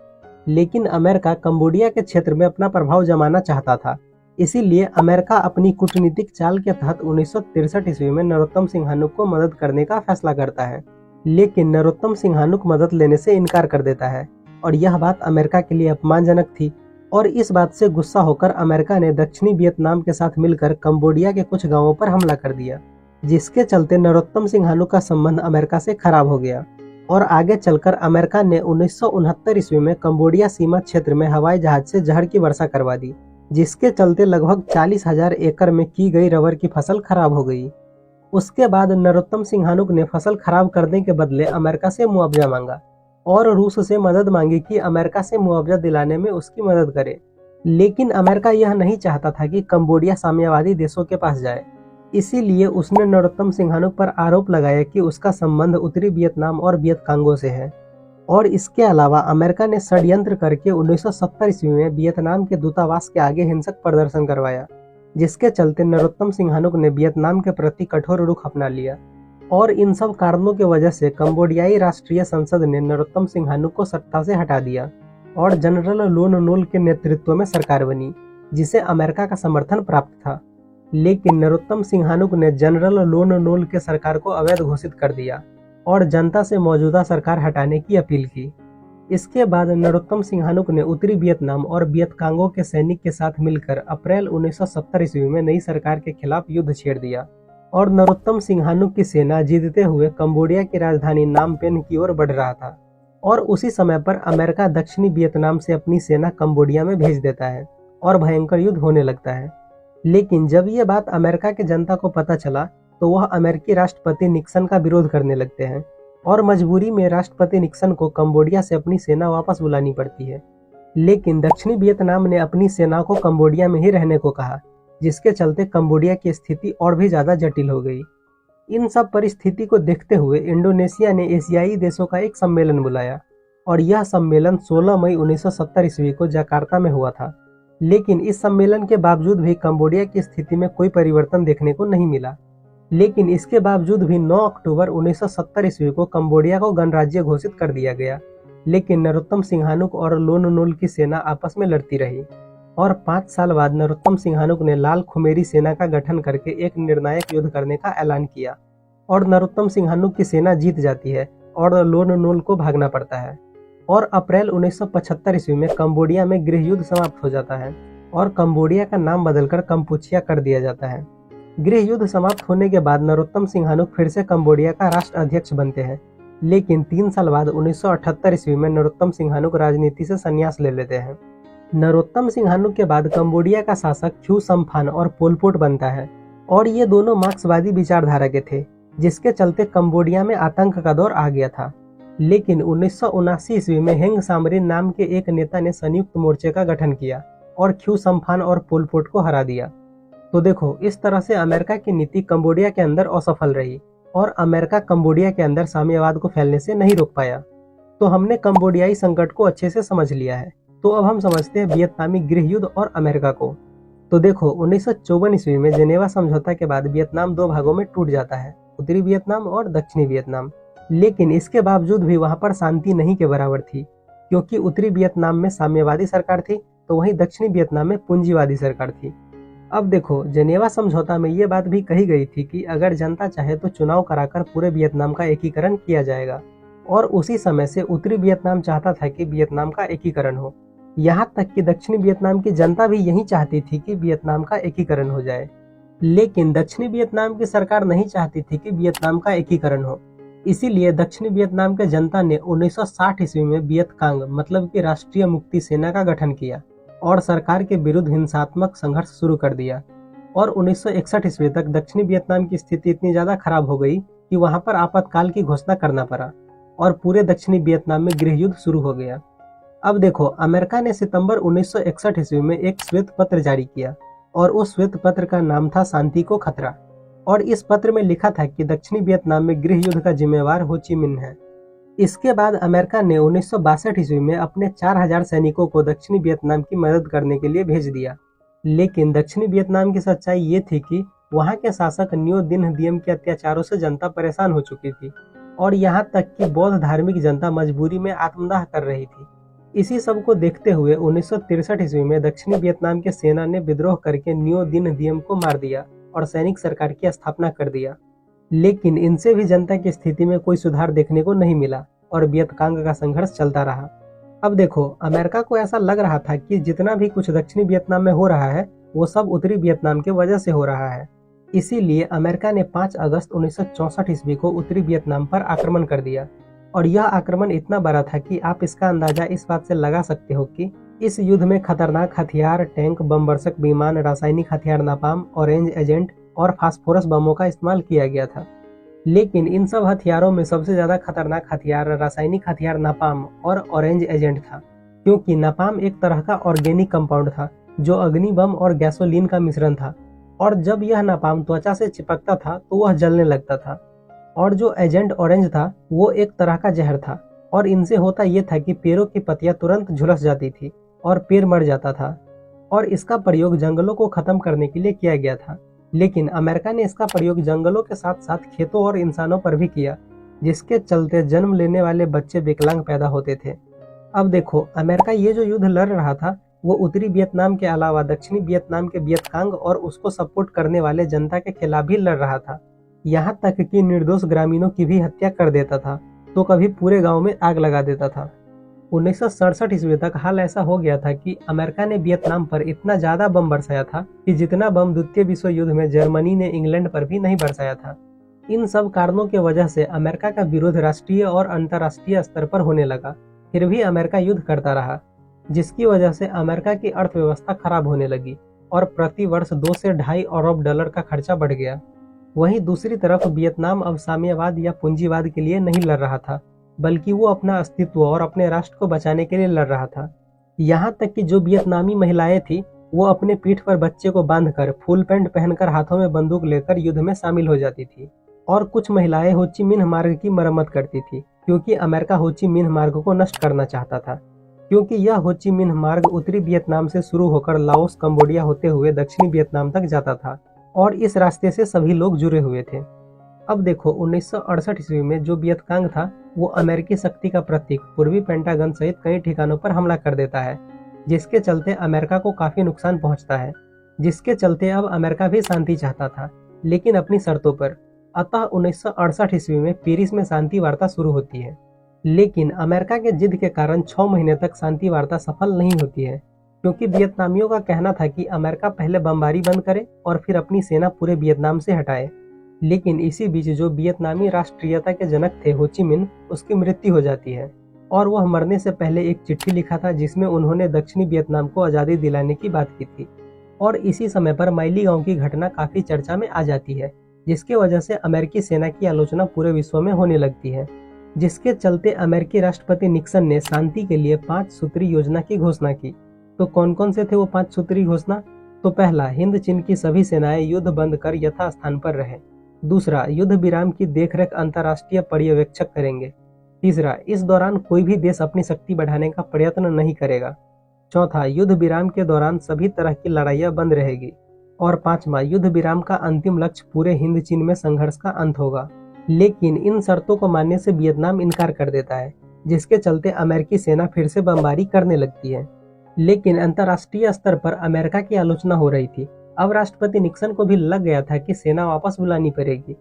Speaker 1: लेकिन अमेरिका कंबोडिया के क्षेत्र में अपना प्रभाव जमाना चाहता था। इसीलिए अमेरिका अपनी कूटनीतिक चाल के तहत 1963 ईस्वी में नरोत्तम सिंहानुक को मदद करने का फैसला करता है। लेकिन नरोत्तम सिंहानुक मदद लेने से इनकार कर देता है और यह बात अमेरिका के लिए अपमानजनक थी और इस बात से गुस्सा होकर अमेरिका ने दक्षिणी वियतनाम के साथ मिलकर कंबोडिया के कुछ गांवों पर हमला कर दिया, जिसके चलते नरोत्तम सिंहानुक का संबंध अमेरिका से खराब हो गया और आगे चलकर अमेरिका ने 1969 ईस्वी में कंबोडिया सीमा क्षेत्र में हवाई जहाज से जहर की वर्षा करवा दी जिसके चलते लगभग 40,000 एकड़ में की गई रबर की फसल खराब हो गई। उसके बाद नरोत्तम सिंहानुक ने फसल खराब करने के बदले अमेरिका से मुआवजा मांगा और रूस से मदद मांगी कि अमेरिका से मुआवजा दिलाने में उसकी मदद करे। लेकिन अमेरिका यह नहीं चाहता था कि कंबोडिया साम्यवादी देशों के पास जाए। इसीलिए उसने नरोत्तम सिंहानुक पर आरोप लगाया कि उसका संबंध उत्तरी वियतनाम और वियतकांगो से है। और इसके अलावा अमेरिका ने षड्यंत्र करके 1970 ईस्वी में वियतनाम के दूतावास के आगे हिंसक प्रदर्शन करवाया, जिसके चलते नरोत्तम सिंहानुक ने वियतनाम के प्रति कठोर रुख अपना लिया। और इन सब कारणों की वजह से कंबोडियाई राष्ट्रीय संसद ने नरोत्तम सिंहानुक को सत्ता से हटा दिया और जनरल लोन नोल के नेतृत्व में सरकार बनी, जिसे अमेरिका का समर्थन प्राप्त था। लेकिन नरोत्तम सिंहानुक ने जनरल लोन नोल के सरकार को अवैध घोषित कर दिया और जनता से मौजूदा सरकार हटाने की अपील की। इसके बाद नरोत्तम सिंहानुक ने उत्तरी वियतनाम और वियतकांगो के सैनिक के साथ मिलकर अप्रैल 1970 ईस्वी में नई सरकार के खिलाफ युद्ध छेड़ दिया और नरोत्तम सिंहानुक की सेना जीतते हुए कंबोडिया की राजधानी नाम पेन की ओर बढ़ रहा था। और उसी समय पर अमेरिका दक्षिणी वियतनाम से अपनी सेना कंबोडिया में भेज देता है और भयंकर युद्ध होने लगता है। लेकिन जब ये बात अमेरिका की जनता को पता चला तो वह अमेरिकी राष्ट्रपति निक्सन का विरोध करने लगते हैं और मजबूरी में राष्ट्रपति निक्सन को कंबोडिया से अपनी सेना वापस बुलानी पड़ती है। लेकिन दक्षिणी वियतनाम ने अपनी सेना को कंबोडिया में ही रहने को कहा, जिसके चलते कंबोडिया की स्थिति और भी ज्यादा जटिल हो गई। इन सब परिस्थिति को देखते हुए इंडोनेशिया ने एशियाई देशों का एक सम्मेलन बुलाया और यह सम्मेलन 16 मई 1970 ईस्वी को जकार्ता में हुआ था। लेकिन इस सम्मेलन के बावजूद भी कंबोडिया की स्थिति में कोई परिवर्तन देखने को नहीं मिला। लेकिन इसके बावजूद भी 9 अक्टूबर 1970 ईस्वी को कंबोडिया को गणराज्य घोषित कर दिया गया। लेकिन नरोत्तम सिंहानुक और लोन नोल की सेना आपस में लड़ती रही और 5 साल बाद नरोत्तम सिंहानुक ने लाल खुमेरी सेना का गठन करके एक निर्णायक युद्ध करने का ऐलान किया और नरोत्तम सिंहानुक की सेना जीत जाती है और लोन नोल को भागना पड़ता है। और अप्रैल 1975 ईस्वी में कंबोडिया में गृह युद्ध समाप्त हो जाता है और कंबोडिया का नाम बदलकर कंपुचिया कर दिया जाता है। गृह युद्ध समाप्त होने के बाद नरोत्तम सिंहानुक फिर से कंबोडिया का राष्ट्र अध्यक्ष बनते हैं। लेकिन 3 साल बाद 1978 ईस्वी में नरोत्तम सिंहानुक राजनीति से संन्यास ले लेते हैं। नरोत्तम सिंहानुक के बाद कंबोडिया का शासक ख्यू सम्फान और पोल पोट बनता है और ये दोनों मार्क्सवादी विचारधारा के थे, जिसके चलते कंबोडिया में आतंक का दौर आ गया था। लेकिन 1979 ईस्वी में हेंग सामरिन नाम के एक नेता ने संयुक्त मोर्चे का गठन किया और ख्यू सम्फान और पोल पोट को हरा दिया। तो देखो, इस तरह से अमेरिका की नीति कंबोडिया के अंदर असफल रही और अमेरिका कंबोडिया के अंदर साम्यवाद को फैलने से नहीं रोक पाया। तो हमने कंबोडियाई संकट को अच्छे से समझ लिया है। तो अब हम समझते हैं वियतनामी गृह युद्ध और अमेरिका को। तो देखो, 1954 ईस्वी में जेनेवा समझौता के बाद वियतनाम 2 भागों में टूट जाता है, उत्तरी वियतनाम और दक्षिणी वियतनाम। लेकिन इसके बावजूद भी वहां पर शांति नहीं के बराबर थी, क्योंकि उत्तरी वियतनाम में साम्यवादी सरकार थी तो वहीं दक्षिणी वियतनाम में पूंजीवादी सरकार थी। अब देखो, जेनेवा समझौता में ये बात भी कही गई थी कि अगर जनता चाहे तो चुनाव कराकर पूरे वियतनाम का एकीकरण किया जाएगा। और उसी समय से उत्तरी वियतनाम चाहता था कि वियतनाम का एकीकरण हो। यहाँ तक कि दक्षिणी वियतनाम की जनता भी यही चाहती थी कि वियतनाम का एकीकरण हो जाए। लेकिन दक्षिणी वियतनाम की सरकार नहीं चाहती थी कि वियतनाम का एकीकरण हो। इसीलिए दक्षिणी वियतनाम के जनता ने 1960 ईस्वी में वियतकांग मतलब कि राष्ट्रीय मुक्ति सेना का गठन किया और सरकार के विरुद्ध हिंसात्मक संघर्ष शुरू कर दिया। और 1961 ईस्वी तक दक्षिणी वियतनाम की स्थिति इतनी ज्यादा खराब हो गई कि वहां पर आपातकाल की घोषणा करना पड़ा और पूरे दक्षिणी वियतनाम में गृह युद्ध शुरू हो गया। अब देखो, अमेरिका ने सितंबर 1961 ईस्वी में एक श्वेत पत्र जारी किया और उस श्वेत पत्र का नाम था शांति को खतरा। और इस पत्र में लिखा था कि दक्षिणी वियतनाम में गृह युद्ध का जिम्मेवार हो ची मिन्ह है। इसके बाद अमेरिका ने 1962 ईस्वी में अपने 4000 सैनिकों को दक्षिणी वियतनाम की मदद करने के लिए भेज दिया। लेकिन दक्षिणी वियतनाम की सच्चाई ये थी कि वहां के शासक न्यो दिन दियम के अत्याचारों से जनता परेशान हो चुकी थी और यहाँ तक कि बौद्ध धार्मिक जनता मजबूरी में आत्मदाह कर रही थी। इसी सब को देखते हुए 1963 ईस्वी में दक्षिणी वियतनाम के सेना ने विद्रोह करके न्यो दिन दियम को मार दिया और सैनिक सरकार की स्थापना कर दिया। लेकिन इनसे भी जनता की स्थिति में कोई सुधार देखने को नहीं मिला और वियतकांग का संघर्ष चलता रहा। अब देखो, अमेरिका को ऐसा लग रहा था कि जितना भी कुछ दक्षिणी वियतनाम में हो रहा है वो सब उत्तरी वियतनाम की वजह से हो रहा है। इसीलिए अमेरिका ने 5 अगस्त 1964 ईस्वी को उत्तरी वियतनाम पर आक्रमण कर दिया और यह आक्रमण इतना बड़ा था कि आप इसका अंदाजा इस बात से लगा सकते हो कि इस युद्ध में खतरनाक हथियार, टैंक, बमवर्षक विमान, रासायनिक हथियार नापाम, ऑरेंज एजेंट और फास्फोरस बमों का इस्तेमाल किया गया था। लेकिन इन सब हथियारों में सबसे ज्यादा खतरनाक हथियार रासायनिक हथियार नापाम और ऑरेंज एजेंट था, क्योंकि नापाम एक तरह का ऑर्गेनिक कंपाउंड था जो अग्नि बम और गैसोलीन का मिश्रण था, और जब यह नापाम त्वचा से चिपकता था तो वह जलने लगता था। और जो एजेंट ऑरेंज था वो एक तरह का जहर था, और इनसे होता यह था कि पेड़ों की पत्तियां तुरंत झुलस जाती थी और पेड़ मर जाता था, और इसका प्रयोग जंगलों को खत्म करने के लिए किया गया था। लेकिन अमेरिका ने इसका प्रयोग जंगलों के साथ साथ खेतों और इंसानों पर भी किया, जिसके चलते जन्म लेने वाले बच्चे विकलांग पैदा होते थे। अब देखो, अमेरिका ये जो युद्ध लड़ रहा था वो उत्तरी वियतनाम के अलावा दक्षिणी वियतनाम के वियतकांग और उसको सपोर्ट करने वाले जनता के खिलाफ भी लड़ रहा था। यहाँ तक कि निर्दोष ग्रामीणों की भी हत्या कर देता था, तो कभी पूरे गांव में आग लगा देता था। 1967 ईस्वी तक हाल ऐसा हो गया था कि अमेरिका ने वियतनाम पर इतना ज्यादा बम बरसाया था कि जितना बम द्वितीय विश्व युद्ध में जर्मनी ने इंग्लैंड पर भी नहीं बरसाया था। इन सब कारणों की वजह से अमेरिका का विरोध राष्ट्रीय और अंतर्राष्ट्रीय स्तर पर होने लगा। फिर भी अमेरिका युद्ध करता रहा, जिसकी वजह से अमेरिका की अर्थव्यवस्था खराब होने लगी और प्रति वर्ष 2 से ढाई अरब डॉलर का खर्चा बढ़ गया। वहीं दूसरी तरफ वियतनाम अब साम्यवाद या पूंजीवाद के लिए नहीं लड़ रहा था, बल्कि वो अपना अस्तित्व और अपने राष्ट्र को बचाने के लिए लड़ रहा था। यहाँ तक कि जो वियतनामी महिलाएं थी वो अपने पीठ पर बच्चे को बांधकर फुल पैंट पहनकर हाथों में बंदूक लेकर युद्ध में शामिल हो जाती थी। और कुछ महिलाएं हो ची मिन्ह मार्ग की मरम्मत करती थी, क्योंकि अमेरिका हो ची मिन्ह मार्ग को नष्ट करना चाहता था, क्योंकि यह हो ची मिन्ह मार्ग उत्तरी वियतनाम से शुरू होकर लाओस, कंबोडिया होते हुए दक्षिणी वियतनाम तक जाता था, और इस रास्ते से सभी लोग जुड़े हुए थे। अब देखो, 1968 ईस्वी में जो वियतकांग था वो अमेरिकी शक्ति का प्रतीक पूर्वी पेंटागन सहित कई ठिकानों पर हमला कर देता है, जिसके चलते अमेरिका को काफी नुकसान पहुंचता है, जिसके चलते अब अमेरिका भी शांति चाहता था, लेकिन अपनी शर्तों पर। अतः 1968 ईस्वी में पेरिस में शांति वार्ता शुरू होती है, लेकिन अमेरिका के जिद के कारण 6 महीने तक शांति वार्ता सफल नहीं होती है, क्योंकि वियतनामियों का कहना था कि अमेरिका पहले बमबारी बंद करे और फिर अपनी सेना पूरे वियतनाम से हटाए। लेकिन इसी बीच जो वियतनामी राष्ट्रीयता के जनक थे हो ची मिन्ह, उसकी मृत्यु हो जाती है, और वह मरने से पहले एक चिट्ठी लिखा था जिसमें उन्होंने दक्षिणी वियतनाम को आज़ादी दिलाने की बात की थी। और इसी समय पर माइली गांव की घटना काफी चर्चा में आ जाती है, जिसके वजह से अमेरिकी सेना की आलोचना पूरे विश्व में होने लगती है, जिसके चलते अमेरिकी राष्ट्रपति निक्सन ने शांति के लिए 5 सूत्री योजना की घोषणा की। तो कौन कौन से थे वो 5 सूत्री घोषणा? तो पहला, हिंद चीन की सभी सेनाएं युद्ध बंद कर यथास्थान पर रहे। दूसरा, युद्ध विराम की देखरेख अंतर्राष्ट्रीय पर्यवेक्षक करेंगे। तीसरा, इस दौरान कोई भी देश अपनी शक्ति बढ़ाने का प्रयत्न नहीं करेगा। चौथा, युद्ध विराम के दौरान सभी तरह की लड़ाइयां बंद रहेगी। और पांचवा, युद्ध विराम का अंतिम लक्ष्य पूरे हिंद चीन में संघर्ष का अंत होगा। लेकिन इन शर्तों को मानने से वियतनाम इनकार कर देता है, जिसके चलते अमेरिकी सेना फिर से बमबारी करने लगती है। लेकिन अंतर्राष्ट्रीय स्तर पर अमेरिका की आलोचना हो रही थी। अब राष्ट्रपति निक्सन को भी लग गया था कि सेना वापस बुलानी पड़ेगी,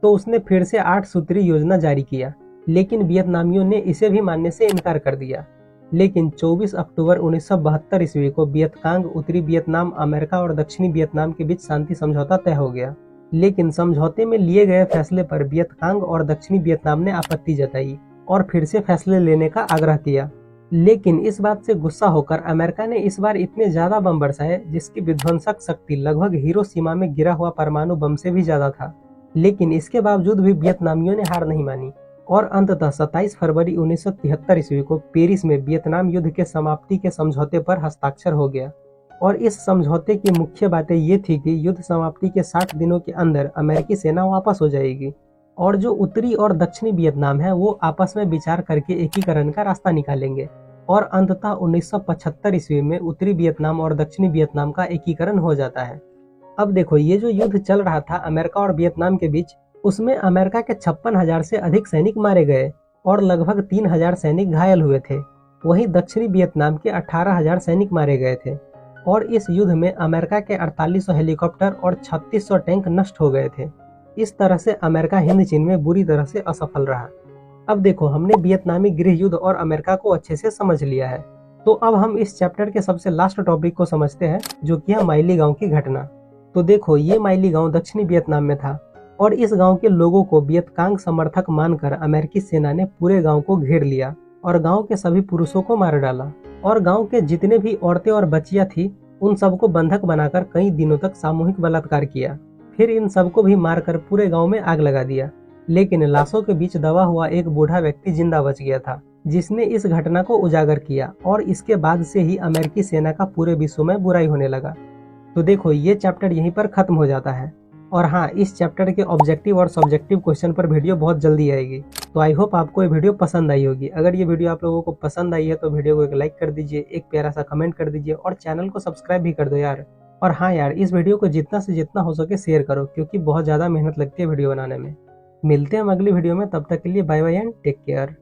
Speaker 1: तो उसने फिर से 8 सूत्री योजना जारी किया, लेकिन वियतनामियों ने इसे भी मानने से इनकार कर दिया। लेकिन 24 अक्टूबर 1972 ईस्वी को वियतकांग, उत्तरी वियतनाम, अमेरिका और दक्षिणी वियतनाम के बीच शांति समझौता तय हो गया। लेकिन समझौते में लिए गए फैसले पर वियतकांग और दक्षिणी वियतनाम ने आपत्ति जताई और फिर से फैसले लेने का आग्रह किया। लेकिन इस बात से गुस्सा होकर अमेरिका ने इस बार इतने ज्यादा बम बरसाए जिसकी विध्वंसक शक्ति लगभग हिरोशिमा में गिरा हुआ परमाणु बम से भी ज्यादा था। लेकिन इसके बावजूद भी वियतनामियों ने हार नहीं मानी और अंततः 27 फरवरी 1973 ईस्वी को पेरिस में वियतनाम युद्ध के समाप्ति के समझौते पर हस्ताक्षर हो गया। और इस समझौते की मुख्य बातें ये थी कि युद्ध समाप्ति के 60 दिनों के अंदर अमेरिकी सेना वापस हो जाएगी और जो उत्तरी और दक्षिणी वियतनाम है वो आपस में विचार करके एकीकरण का रास्ता निकालेंगे। और अंततः 1975 ईस्वी में उत्तरी वियतनाम और दक्षिणी वियतनाम का एकीकरण हो जाता है। अब देखो, ये जो युद्ध चल रहा था अमेरिका और वियतनाम के बीच, उसमें अमेरिका के 56,000 से अधिक सैनिक मारे गए और लगभग 3,000 सैनिक घायल हुए थे। वहीं दक्षिणी वियतनाम के 18,000 सैनिक मारे गए थे और इस युद्ध में अमेरिका के 4800 हेलीकॉप्टर और 3600 टैंक नष्ट हो गए थे। इस तरह से अमेरिका हिंद चीन में बुरी तरह से असफल रहा। अब देखो, हमने वियतनामी गृह युद्ध और अमेरिका को अच्छे से समझ लिया है, तो अब हम इस चैप्टर के सबसे लास्ट टॉपिक को समझते हैं, जो कि है माइली गांव की घटना। तो देखो, ये माइली गांव दक्षिणी वियतनाम में था और इस गांव के लोगों को वियतकांग समर्थक मानकर अमेरिकी सेना ने पूरे गांव को घेर लिया और गांव के सभी पुरुषों को मार डाला। और गांव के जितने भी औरतें और बच्चियां थी उन सबको बंधक बनाकर कई दिनों तक सामूहिक बलात्कार किया। फिर इन सबको भी मारकर पूरे गांव में आग लगा दिया। लेकिन लाशों के बीच दबा हुआ एक बूढ़ा व्यक्ति जिंदा बच गया था, जिसने इस घटना को उजागर किया और इसके बाद से ही अमेरिकी सेना का पूरे विश्व में बुराई होने लगा। तो देखो ये चैप्टर यहीं पर खत्म हो जाता है। और हाँ, इस चैप्टर के ऑब्जेक्टिव और सब्जेक्टिव क्वेश्चन पर वीडियो बहुत जल्दी आएगी। तो आई होप आपको ये वीडियो पसंद आई होगी। अगर ये वीडियो आप लोगों को पसंद आई है तो वीडियो को एक लाइक कर दीजिए, एक प्यारा सा कमेंट कर दीजिए और चैनल को सब्सक्राइब भी कर दो यार। और हाँ यार, इस वीडियो को जितना से जितना हो सके शेयर करो, क्योंकि बहुत ज़्यादा मेहनत लगती है वीडियो बनाने में। मिलते हैं हम अगली वीडियो में, तब तक के लिए bye bye and take care.